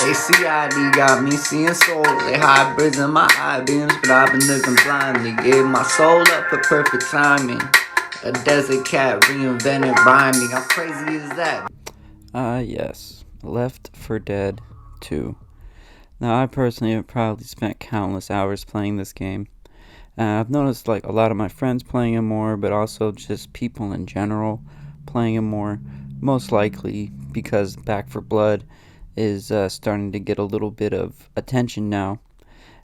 ACID got me seeing souls. They hybrids in my eye beams, but I've been looking blindly. Gave my soul up for perfect timing. A desert cat reinvented rhyming. How crazy is that? Yes. Left 4 Dead 2. Now, I personally have probably spent countless hours playing this game. I've noticed like a lot of my friends playing it more, but also just people in general playing it more. Most likely because Back for Blood is starting to get a little bit of attention now,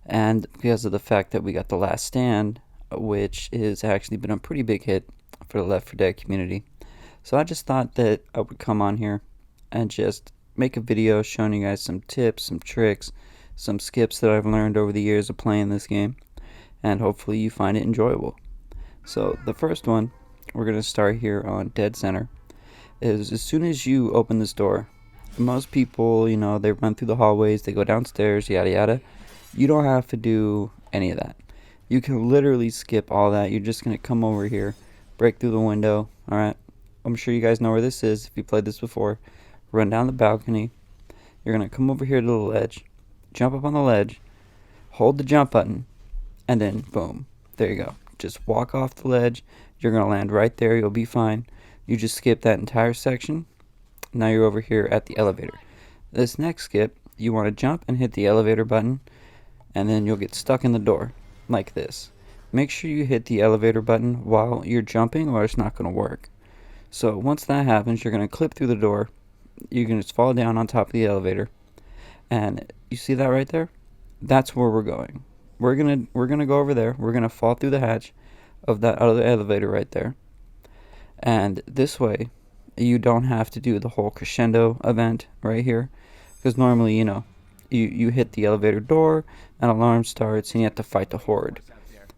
and because of the fact that we got The Last Stand, which has actually been a pretty big hit for the Left 4 Dead community. So I just thought that I would come on here and just make a video showing you guys some tips, some tricks, some skips that I've learned over the years of playing this game, and hopefully you find it enjoyable. So the first one, we're going to start here on Dead Center, is as soon as you open this door, most people, they run through the hallways, they go downstairs, yada yada. You don't have to do any of that. You can literally skip all that. You're just going to come over here, break through the window, alright? I'm sure you guys know where this is if you played this before. Run down the balcony. You're going to come over here to the ledge, jump up on the ledge, hold the jump button, and then boom, there you go. Just walk off the ledge. You're going to land right there. You'll be fine. You just skip that entire section. Now you're over here at the elevator. This next skip, you want to jump and hit the elevator button, and then you'll get stuck in the door like this. Make sure you hit the elevator button while you're jumping or it's not going to work. So once that happens, you're going to clip through the door. You can just fall down on top of the elevator. And you see that right there? That's where we're going. We're gonna go over there. We're gonna fall through the hatch of that other elevator right there. And this way, you don't have to do the whole crescendo event right here. Because normally, you hit the elevator door, an alarm starts, and you have to fight the horde.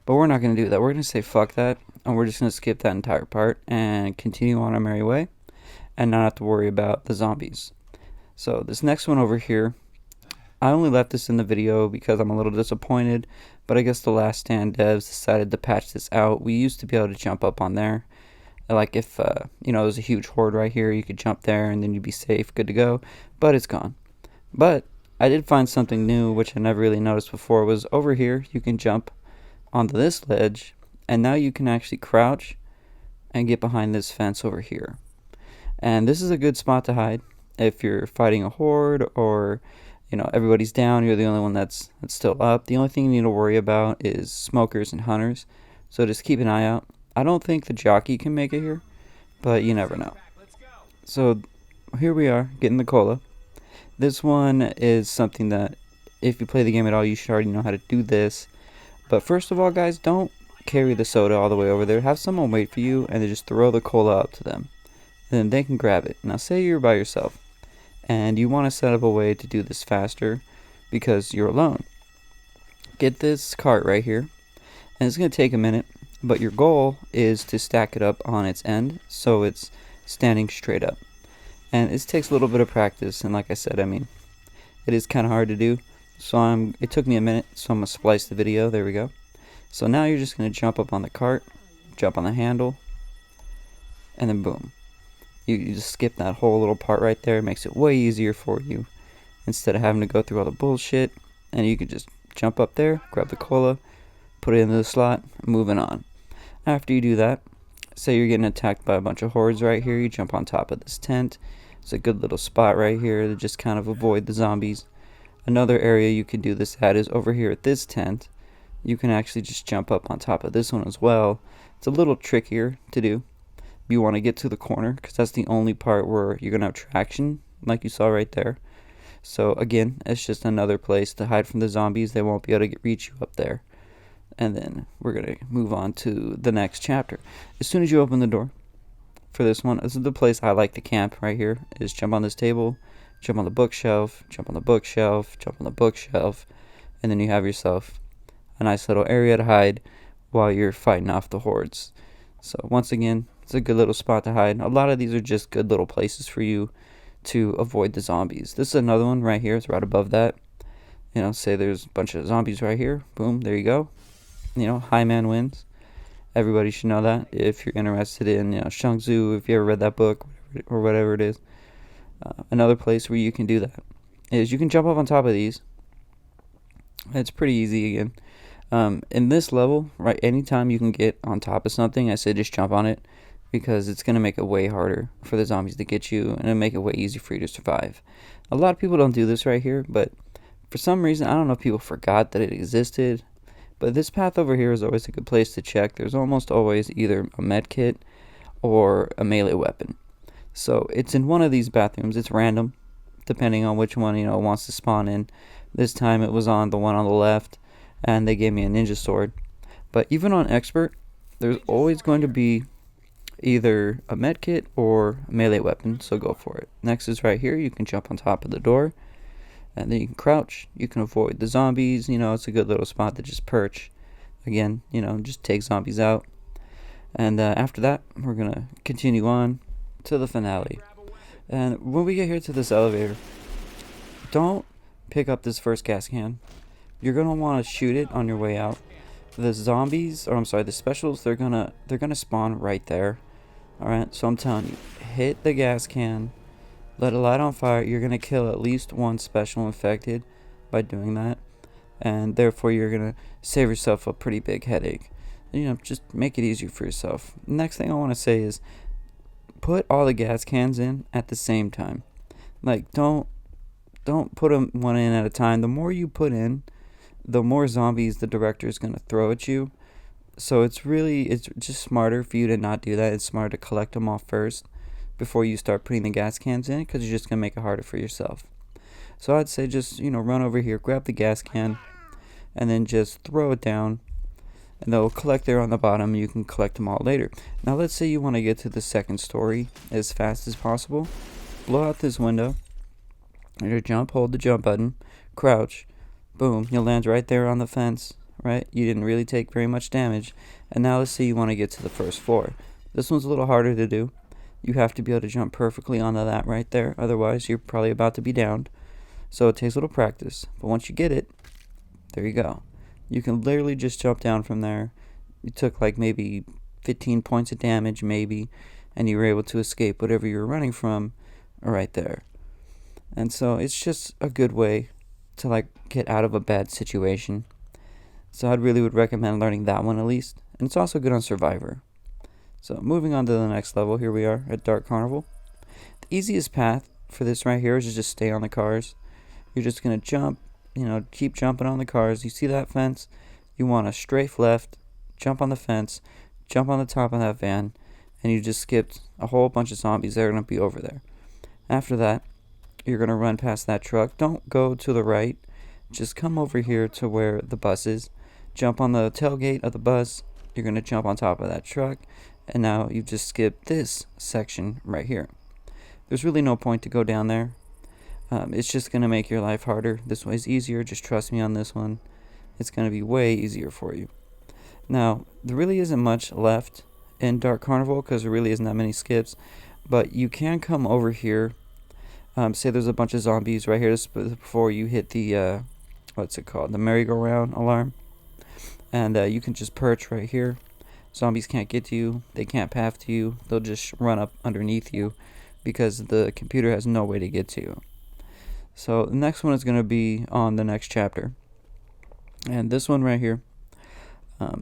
But we're not going to do that. We're going to say fuck that, and we're just going to skip that entire part and continue on our merry way and not have to worry about the zombies. So this next one over here, I only left this in the video because I'm a little disappointed, but I guess the Last Stand devs decided to patch this out. We used to be able to jump up on there. Like if, there's a huge horde right here, you could jump there and then you'd be safe, good to go, but it's gone. But I did find something new, which I never really noticed before, was over here, you can jump onto this ledge, and now you can actually crouch and get behind this fence over here. And this is a good spot to hide if you're fighting a horde or, everybody's down, you're the only one that's still up. The only thing you need to worry about is smokers and hunters, so just keep an eye out. I don't think the jockey can make it here, but you never know. So here we are, getting the cola. This one is something that if you play the game at all, you should already know how to do this. But first of all, guys, don't carry the soda all the way over there. Have someone wait for you and then just throw the cola up to them. Then they can grab it. Now say you're by yourself and you want to set up a way to do this faster because you're alone. Get this cart right here, and it's going to take a minute, but your goal is to stack it up on its end so it's standing straight up. And it takes a little bit of practice, and like I said, it is kind of hard to do. So it took me a minute, so I'm going to splice the video. There we go. So now you're just going to jump up on the cart, jump on the handle, and then boom. You just skip that whole little part right there. It makes it way easier for you instead of having to go through all the bullshit. And you could just jump up there, grab the cola, put it into the slot, moving on. After you do that, say you're getting attacked by a bunch of hordes right here, you jump on top of this tent. It's a good little spot right here to just kind of avoid the zombies. Another area you can do this at is over here at this tent. You can actually just jump up on top of this one as well. It's a little trickier to do. You want to get to the corner because that's the only part where you're going to have traction, like you saw right there. So again, it's just another place to hide from the zombies. They won't be able to reach you up there. And then we're going to move on to the next chapter. As soon as you open the door for this one, this is the place I like to camp right here, is jump on this table, jump on the bookshelf, jump on the bookshelf, jump on the bookshelf, and then you have yourself a nice little area to hide while you're fighting off the hordes. So once again, it's a good little spot to hide. A lot of these are just good little places for you to avoid the zombies. This is another one right here. It's right above that. Say there's a bunch of zombies right here. Boom, there you go. High man wins. Everybody should know that. If you're interested in, Shang Tzu, if you ever read that book or whatever it is. Another place where you can do that is you can jump up on top of these. It's pretty easy again. In this level, right, anytime you can get on top of something, I say just jump on it, because it's going to make it way harder for the zombies to get you, and it'll make it way easier for you to survive. A lot of people don't do this right here, but for some reason, I don't know if people forgot that it existed, but this path over here is always a good place to check. There's almost always either a med kit or a melee weapon. So it's in one of these bathrooms. It's random, depending on which one, it wants to spawn in. This time it was on the one on the left, and they gave me a ninja sword. But even on expert, there's always going to be either a med kit or a melee weapon, so go for it. Next is right here. You can jump on top of the door, and then you can crouch. You can avoid the zombies. It's a good little spot to just perch. Again, just take zombies out. And after that, we're going to continue on to the finale. And when we get here to this elevator, don't pick up this first gas can. You're going to want to shoot it on your way out. The zombies, the specials, they're gonna spawn right there. Alright, so I'm telling you, hit the gas can, let it light on fire. You're gonna kill at least one special infected by doing that, and therefore you're gonna save yourself a pretty big headache. Just make it easier for yourself. Next thing I want to say is put all the gas cans in at the same time. Like, don't put them one in at a time. The more you put in, the more zombies the director is going to throw at you. So it's just smarter for you to not do that. It's smarter to collect them all first before you start putting the gas cans in, because you're just going to make it harder for yourself. So I'd say just, run over here, grab the gas can, and then just throw it down, and they'll collect there on the bottom. You can collect them all later. Now let's say you want to get to the second story as fast as possible. Blow out this window. Hold the jump button, crouch, boom, you'll land right there on the fence, right? You didn't really take very much damage. And now let's say you want to get to the first floor. This one's a little harder to do. You have to be able to jump perfectly onto that right there. Otherwise, you're probably about to be downed. So it takes a little practice. But once you get it, there you go. You can literally just jump down from there. You took like maybe 15 points of damage, maybe, and you were able to escape whatever you were running from right there. And so it's just a good way to get out of a bad situation. So I'd really would recommend learning that one at least. And it's also good on Survivor. So moving on to the next level, here we are at Dark Carnival. The easiest path for this right here is to just stay on the cars. You're just going to jump, keep jumping on the cars. You see that fence? You want to strafe left, jump on the fence, jump on the top of that van, and you just skipped a whole bunch of zombies that are going to be over there. After that, you're going to run past that truck. Don't go to the right. Just come over here to where the bus is. Jump on the tailgate of the bus. You're going to jump on top of that truck. And now you've just skipped this section right here. There's really no point to go down there. It's just going to make your life harder. This way's easier. Just trust me on this one. It's going to be way easier for you. Now, there really isn't much left in Dark Carnival because there really isn't that many skips. But you can come over here. Say there's a bunch of zombies right here before you hit the, the merry-go-round alarm. And you can just perch right here. Zombies can't get to you. They can't path to you. They'll just run up underneath you because the computer has no way to get to you. So the next one is going to be on the next chapter. And this one right here,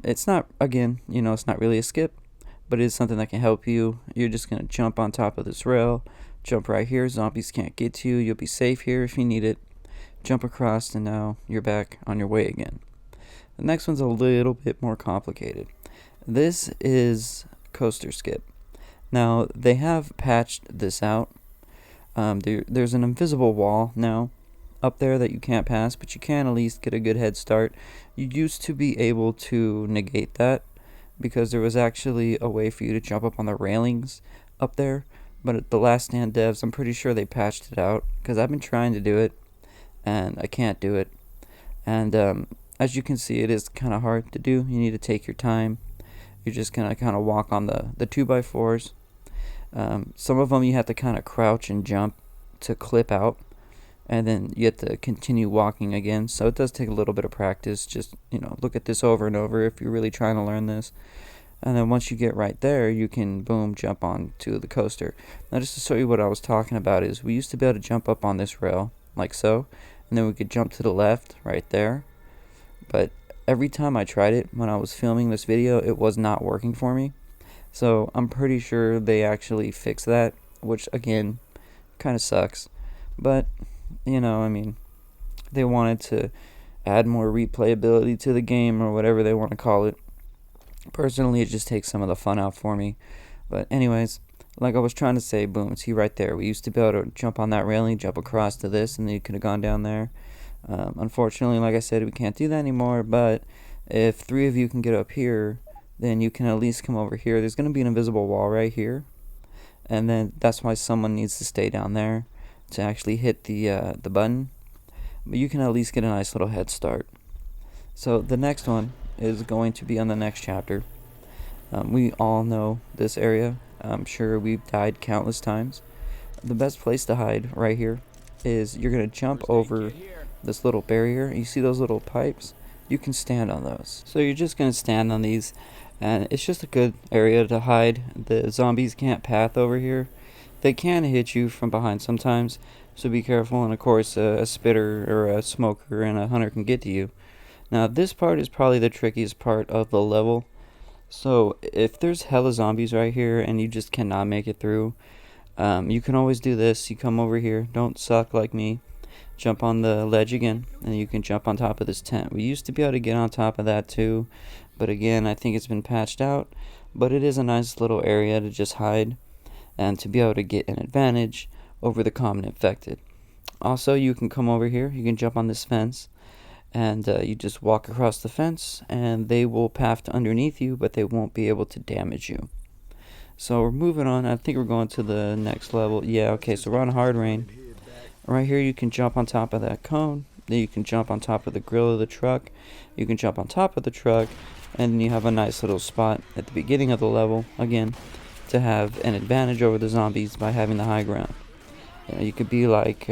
it's not, again, it's not really a skip, but it is something that can help you. You're just going to jump on top of this rail. Jump right here. Zombies can't get to you. You'll be safe here if you need it. Jump across, and now you're back on your way again. The next one's a little bit more complicated. This is coaster skip. Now, they have patched this out. There's an invisible wall now up there that you can't pass, but you can at least get a good head start. You used to be able to negate that because there was actually a way for you to jump up on the railings up there. But at the Last Stand devs, I'm pretty sure they patched it out because I've been trying to do it and I can't do it. And as you can see, it is kind of hard to do. You need to take your time. You're just going to kind of walk on the 2x4s. Some of them you have to kind of crouch and jump to clip out. And then you have to continue walking again. So it does take a little bit of practice. Just, look at this over and over if you're really trying to learn this. And then once you get right there, you can, boom, jump on to the coaster. Now, just to show you what I was talking about is we used to be able to jump up on this rail like so, and then we could jump to the left right there. But every time I tried it when I was filming this video, it was not working for me. So I'm pretty sure they actually fixed that, which again kind of sucks. But you know, I mean, they wanted to add more replayability to the game, or whatever they want to call it. Personally, it just takes some of the fun out for me. But anyways, like I was trying to say, boom, see right there. We used to be able to jump on that railing, jump across to this, and then you could have gone down there. Unfortunately, like I said, we can't do that anymore. But if 3 of you can get up here, then you can at least come over here. There's going to be an invisible wall right here. And then that's why someone needs to stay down there to actually hit the button. But you can at least get a nice little head start. So the next one is going to be on the next chapter. We all know this area. I'm sure we've died countless times. The best place to hide right here is you're going to jump over this little barrier. You see those little pipes? You can stand on those. So you're just going to stand on these, and it's just a good area to hide. The zombies can't path over here. They can hit you from behind sometimes, so be careful. And of course, a spitter or a smoker and a hunter can get to you. Now this part is probably the trickiest part of the level. So if there's hella zombies right here and you just cannot make it through, you can always do this. You come over here, don't suck like me, jump on the ledge again, and you can jump on top of this tent. We used to be able to get on top of that too, but again, I think it's been patched out. But it is a nice little area to just hide and to be able to get an advantage over the common infected. Also, you can come over here, you can jump on this fence, and you just walk across the fence, and they will path underneath you, but they won't be able to damage you. So we're moving on. I think we're going to the next level. Yeah, okay, so we're on hard rain. Right here, you can jump on top of that cone. Then you can jump on top of the grill of the truck. You can jump on top of the truck, and then you have a nice little spot at the beginning of the level, again, to have an advantage over the zombies by having the high ground. You know, you could be like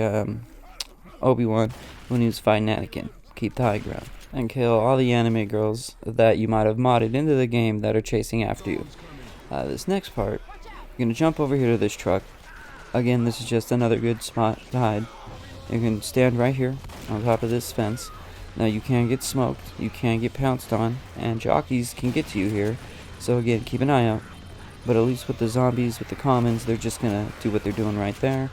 Obi-Wan when he was fighting Anakin. Keep the high ground and kill all the anime girls that you might have modded into the game that are chasing after you. This next part, you're going to jump over here to this truck. Again, this is just another good spot to hide. You can stand right here on top of this fence. Now you can get smoked, you can get pounced on, and jockeys can get to you here. So again, keep an eye out. But at least with the zombies, with the commons, they're just going to do what they're doing right there.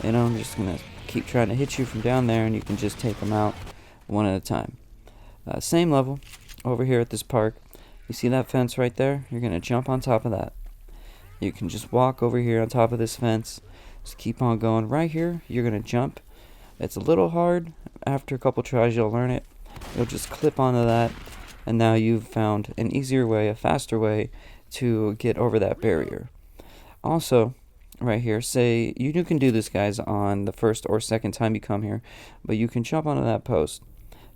You know, they're just going to keep trying to hit you from down there, and you can just take them out one at a time. Same level over here at this park. You see that fence right there? You're going to jump on top of that. You can just walk over here on top of this fence. Just keep on going. Right here, you're going to jump. It's a little hard. After a couple tries, you'll learn it. You'll just clip onto that, and now you've found an easier way, a faster way to get over that barrier. Also, right here, say you can do this, guys, on the first or second time you come here, but you can jump onto that post,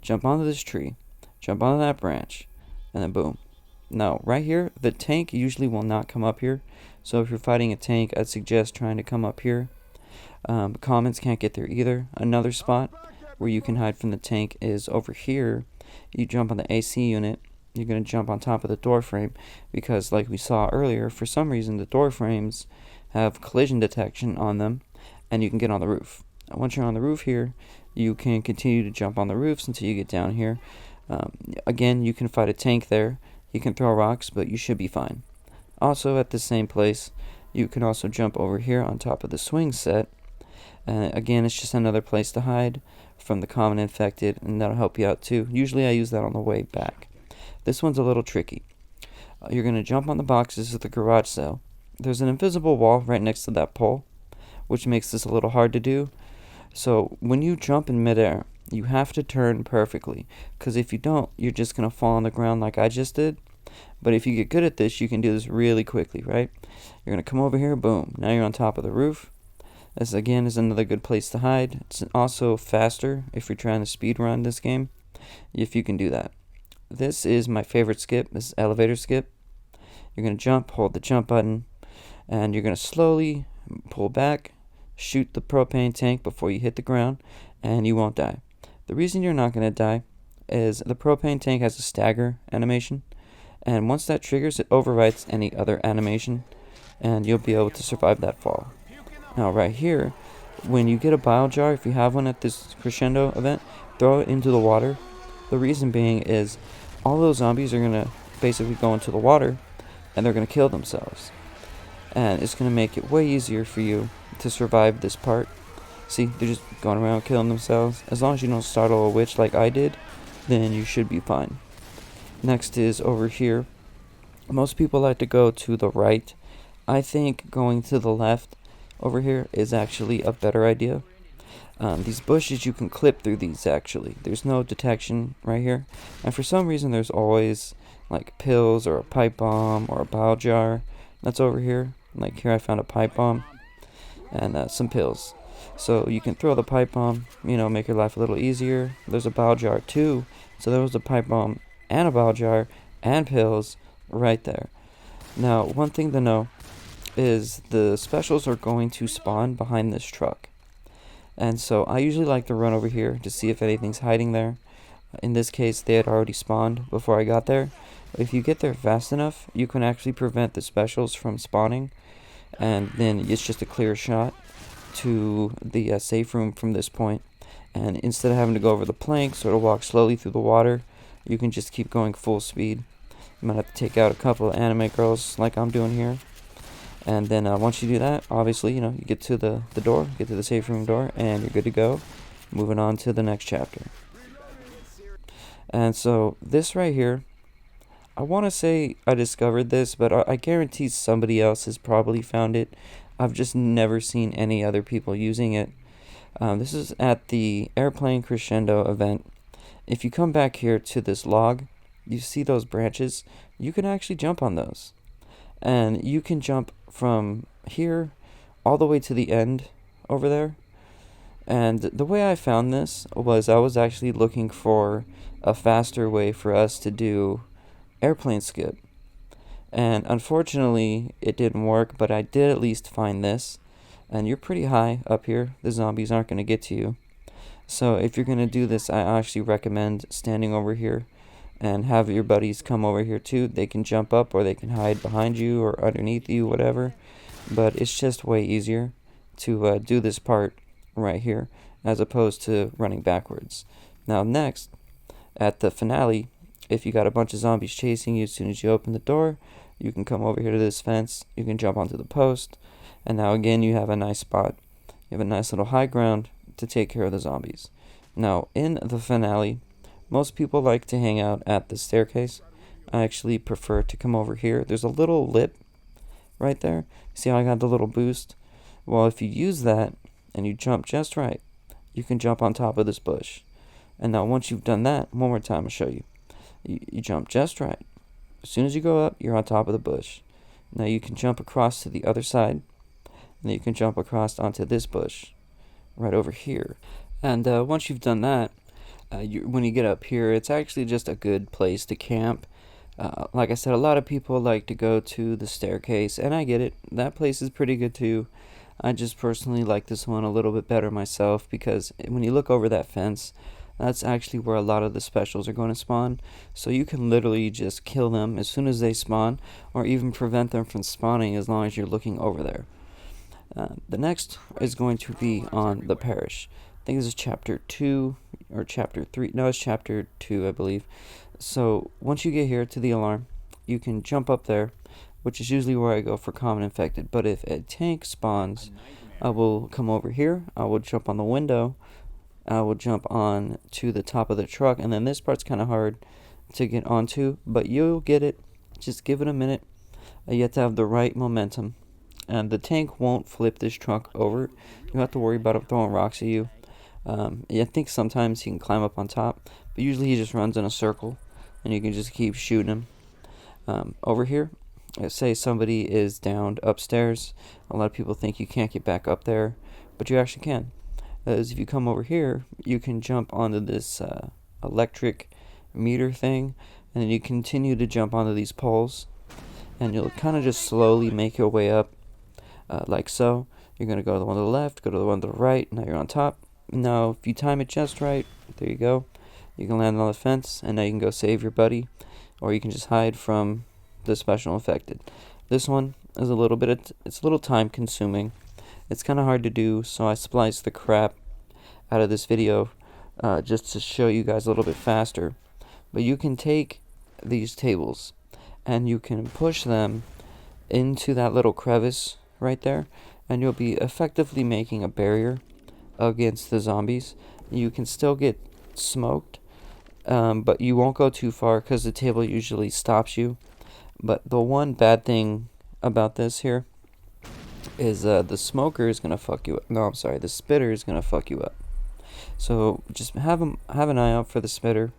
jump onto this tree, jump onto that branch, and then boom. Now, right here, the tank usually will not come up here, so if you're fighting a tank, I'd suggest trying to come up here. Commons can't get there either. Another spot where you can hide from the tank is over here. You jump on the AC unit. You're going to jump on top of the door frame because, like we saw earlier, for some reason the door frames have collision detection on them, and you can get on the roof. Once you're on the roof here, you can continue to jump on the roofs until you get down here. Again, you can fight a tank there. You can throw rocks, but you should be fine. Also, at the same place, you can also jump over here on top of the swing set. Again, it's just another place to hide from the common infected, and that'll help you out too. Usually I use that on the way back. This one's a little tricky. You're going to jump on the boxes of the garage sale. There's an invisible wall right next to that pole, which makes this a little hard to do. So when you jump in midair, you have to turn perfectly, because if you don't, you're just going to fall on the ground like I just did. But if you get good at this, you can do this really quickly, right? You're going to come over here, boom. Now you're on top of the roof. This, again, is another good place to hide. It's also faster if you're trying to speed run this game, if you can do that. This is my favorite skip. This is elevator skip. You're going to jump, hold the jump button, and you're going to slowly pull back, shoot the propane tank before you hit the ground, and you won't die. The reason you're not going to die is the propane tank has a stagger animation, and once that triggers, it overwrites any other animation, and you'll be able to survive that fall. Now right here, when you get a bile jar, if you have one at this crescendo event, throw it into the water. The reason being is all those zombies are going to basically go into the water and they're going to kill themselves. And it's going to make it way easier for you to survive this part. See, they're just going around killing themselves. As long as you don't startle a witch like I did, then you should be fine. Next is over here. Most people like to go to the right. I think going to the left over here is actually a better idea. These bushes, you can clip through these actually. There's no detection right here. And for some reason there's always like pills or a pipe bomb or a bile jar that's over here. Like here I found a pipe bomb and some pills. So you can throw the pipe bomb, make your life a little easier. There's a bile jar too. So there was a pipe bomb and a bile jar and pills right there. Now, one thing to know is the specials are going to spawn behind this truck. And so I usually like to run over here to see if anything's hiding there. In this case, they had already spawned before I got there. If you get there fast enough, you can actually prevent the specials from spawning. And then it's just a clear shot to the safe room from this point. And instead of having to go over the planks or to walk slowly through the water, you can just keep going full speed. You might have to take out a couple of anime girls like I'm doing here. And then once you do that, obviously, you get to the door, get to the safe room door, and you're good to go. Moving on to the next chapter. And so this right here, I want to say I discovered this, but I guarantee somebody else has probably found it. I've just never seen any other people using it. This is at the Airplane Crescendo event. If you come back here to this log, you see those branches, you can actually jump on those. And you can jump from here all the way to the end over there. And the way I found this was I was actually looking for a faster way for us to do airplane skip. And unfortunately, it didn't work, but I did at least find this. And you're pretty high up here. The zombies aren't going to get to you. So if you're going to do this, I actually recommend standing over here and have your buddies come over here too. They can jump up or they can hide behind you or underneath you, whatever. But it's just way easier to do this part right here as opposed to running backwards. Now next, at the finale, if you got a bunch of zombies chasing you as soon as you open the door, you can come over here to this fence, you can jump onto the post, and now again you have a nice spot. You have a nice little high ground to take care of the zombies. Now in the finale, most people like to hang out at the staircase. I actually prefer to come over here. There's a little lip right there. See how I got the little boost? Well, if you use that and you jump just right, you can jump on top of this bush. And now once you've done that, one more time I'll show you. You jump just right. As soon as you go up, you're on top of the bush. Now you can jump across to the other side. And then you can jump across onto this bush right over here. And once you've done that, when you get up here, it's actually just a good place to camp. Like I said, a lot of people like to go to the staircase, and I get it. That place is pretty good too. I just personally like this one a little bit better myself because when you look over that fence, that's actually where a lot of the specials are going to spawn. So you can literally just kill them as soon as they spawn, or even prevent them from spawning as long as you're looking over there. The next is going to be on the Parish. I think this is chapter 2 or chapter 3. No, it's chapter 2, I believe. So once you get here to the alarm, you can jump up there, which is usually where I go for common infected. But if a tank spawns, I will come over here. I will jump on the window. I will jump on to the top of the truck. And then this part's kind of hard to get onto, but you'll get it. Just give it a minute. You have to have the right momentum. And the tank won't flip this truck over. You don't have to worry about it throwing rocks at you. I think sometimes he can climb up on top, but usually he just runs in a circle, and you can just keep shooting him. Over here, say somebody is downed upstairs. A lot of people think you can't get back up there, but you actually can. As if you come over here, you can jump onto this electric meter thing, and then you continue to jump onto these poles, and you'll kind of just slowly make your way up, like so. You're going to go to the one to the left, go to the one to the right, now you're on top. Now, if you time it just right, there you go. You can land on the fence, and now you can go save your buddy, or you can just hide from the special infected. This one is it's a little time consuming. It's kind of hard to do, so I spliced the crap out of this video just to show you guys a little bit faster. But you can take these tables and you can push them into that little crevice right there, and you'll be effectively making a barrier against the zombies. You can still get smoked, but you won't go too far because the table usually stops you. But the one bad thing about this here is the smoker is gonna fuck you up. No, I'm sorry, the spitter is gonna fuck you up. So just have an eye out for the spitter,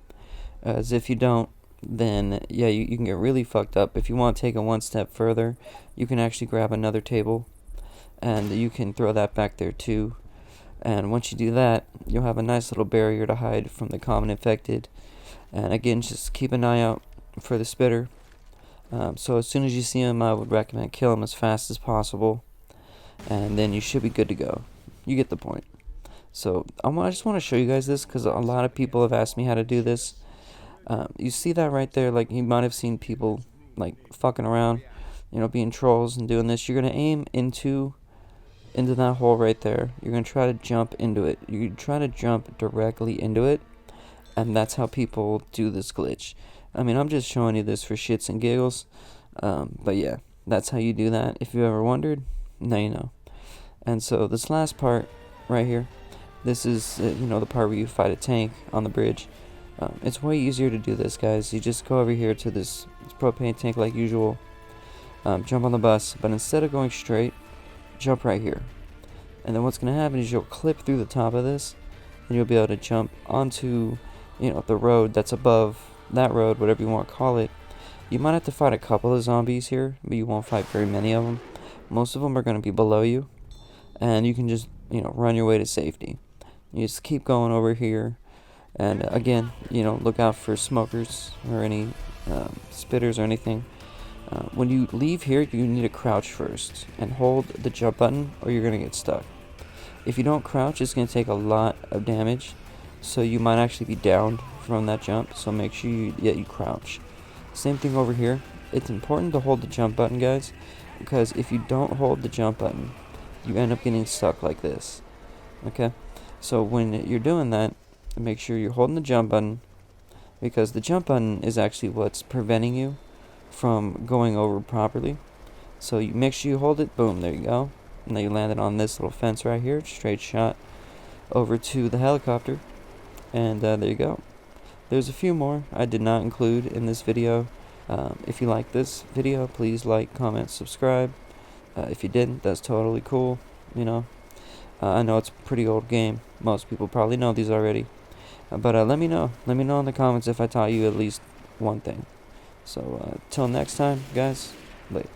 as if you don't, then yeah, you can get really fucked up. If you want to take it one step further, you can actually grab another table and you can throw that back there too. And once you do that, you'll have a nice little barrier to hide from the common infected. And again, just keep an eye out for the spitter. So as soon as you see him, I would recommend kill him as fast as possible, and then you should be good to go. You get the point. So I just want to show you guys this because a lot of people have asked me how to do this. You see that right there? Like, you might have seen people like fucking around, being trolls and doing this. You're gonna aim into that hole right there. You're gonna try to jump into it. You try to jump directly into it, and that's how people do this glitch. I mean, I'm just showing you this for shits and giggles, but yeah, that's how you do that. If you ever wondered, now you know. And so this last part right here, this is the part where you fight a tank on the bridge. It's way easier to do this, guys. You just go over here to this propane tank like usual, jump on the bus, but instead of going straight, jump right here. And then what's going to happen is you'll clip through the top of this, and you'll be able to jump onto the road that's above that road, whatever you want to call it. You might have to fight a couple of zombies here, but you won't fight very many of them. Most of them are going to be below you, and you can just run your way to safety. You just keep going over here, and again, look out for smokers or any spitters or anything. When you leave here, you need to crouch first and hold the jump button, or you're going to get stuck. If you don't crouch, it's going to take a lot of damage, so you might actually be downed from that jump. So make sure you crouch. Same thing over here. It's important to hold the jump button, guys, because if you don't hold the jump button, you end up getting stuck like this. Okay, so when you're doing that, make sure you're holding the jump button, because the jump button is actually what's preventing you from going over properly. So you make sure you hold it. Boom, there you go. And then you landed on this little fence right here, straight shot over to the helicopter, and there you go. There's a few more I did not include in this video. If you like this video, please like, comment, subscribe. If you didn't, that's totally cool. I know it's a pretty old game. Most people probably know these already. But let me know. Let me know in the comments if I taught you at least one thing. So till next time, guys. Later.